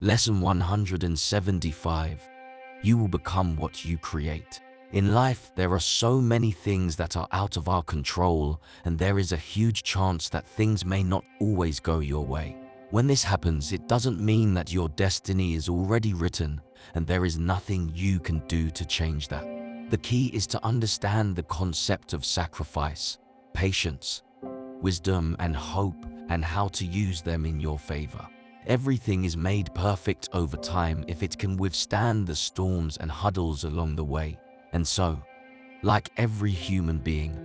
Lesson 175. You will become what you create. In life, there are so many things that are out of our control, and there is a huge chance that things may not always go your way. When this happens, it doesn't mean that your destiny is already written, and there is nothing you can do to change that. The key is to understand the concept of sacrifice, patience, wisdom, and hope, and how to use them in your favor. Everything is made perfect over time if it can withstand the storms and hurdles along the way. And so, like every human being,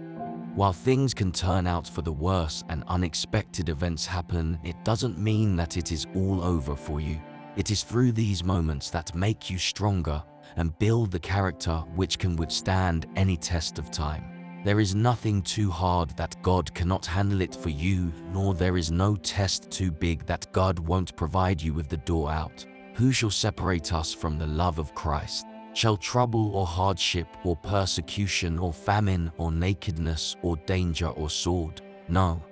while things can turn out for the worse and unexpected events happen, it doesn't mean that it is all over for you. It is through these moments that make you stronger and build the character which can withstand any test of time. There is nothing too hard that God cannot handle it for you, nor there is no test too big that God won't provide you with the door out. Who shall separate us from the love of Christ? Shall trouble or hardship or persecution or famine or nakedness or danger or sword? No.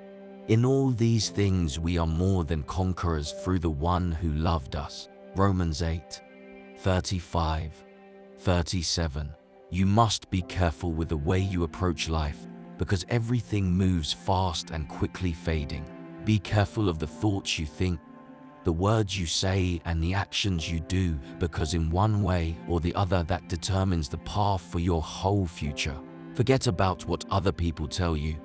In all these things we are more than conquerors through the one who loved us. Romans 8:35-37. You must be careful with the way you approach life, because everything moves fast and quickly fading. Be careful of the thoughts you think, the words you say, and the actions you do, because in one way or the other that determines the path for your whole future. Forget about what other people tell you.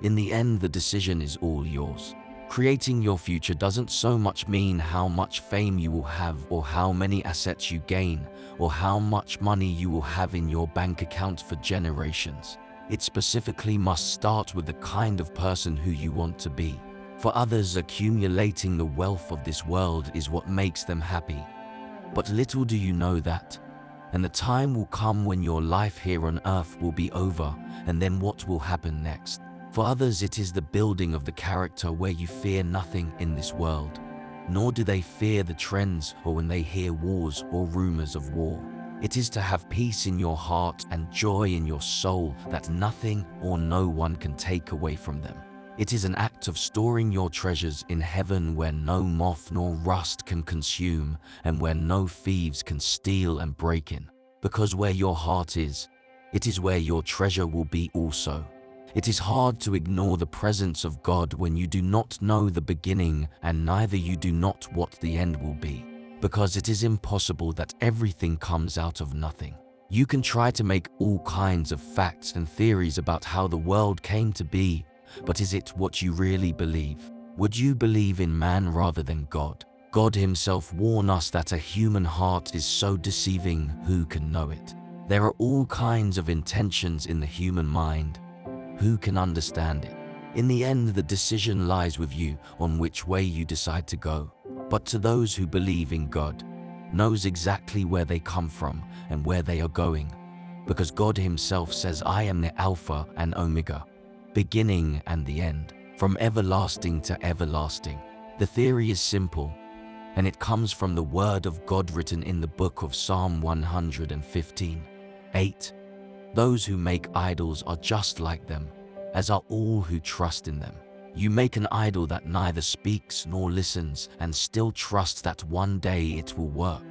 In the end, the decision is all yours. Creating your future doesn't so much mean how much fame you will have, or how many assets you gain, or how much money you will have in your bank account for generations. It specifically must start with the kind of person who you want to be. For others, accumulating the wealth of this world is what makes them happy. But little do you know that. And the time will come when your life here on earth will be over, and then what will happen next? For others, it is the building of the character where you fear nothing in this world, nor do they fear the trends or when they hear wars or rumors of war. It is to have peace in your heart and joy in your soul that nothing or no one can take away from them. It is an act of storing your treasures in heaven where no moth nor rust can consume, and where no thieves can steal and break in. Because where your heart is, it is where your treasure will be also. It is hard to ignore the presence of God when you do not know the beginning, and neither you do not what the end will be, because it is impossible that everything comes out of nothing. You can try to make all kinds of facts and theories about how the world came to be, but is it what you really believe? Would you believe in man rather than God? God himself warned us that a human heart is so deceiving, who can know it? There are all kinds of intentions in the human mind. Who can understand it? In the end, the decision lies with you on which way you decide to go. But to those who believe in God, knows exactly where they come from and where they are going, because God himself says, I am the Alpha and Omega, beginning and the end, from everlasting to everlasting. The theory is simple, and it comes from the word of God written in the book of Psalm 115:8. Those who make idols are just like them, as are all who trust in them. You make an idol that neither speaks nor listens, and still trust that one day it will work.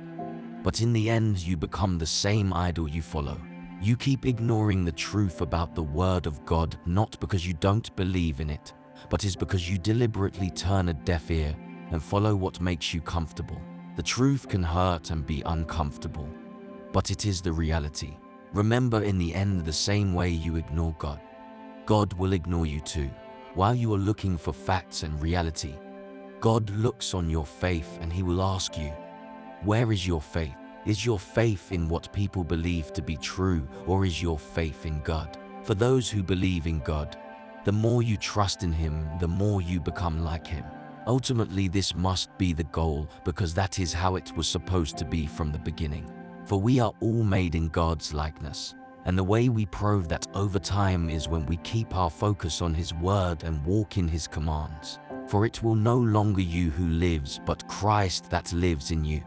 But in the end, you become the same idol you follow. You keep ignoring the truth about the word of God, not because you don't believe in it, but is because you deliberately turn a deaf ear and follow what makes you comfortable. The truth can hurt and be uncomfortable, but it is the reality. Remember, in the end, the same way you ignore God, God will ignore you too. While you are looking for facts and reality, God looks on your faith and he will ask you, where is your faith? Is your faith in what people believe to be true, or is your faith in God? For those who believe in God, the more you trust in him, the more you become like him. Ultimately, this must be the goal, because that is how it was supposed to be from the beginning. For we are all made in God's likeness, and the way we prove that over time is when we keep our focus on his word and walk in his commands. For it will no longer you who lives, but Christ that lives in you.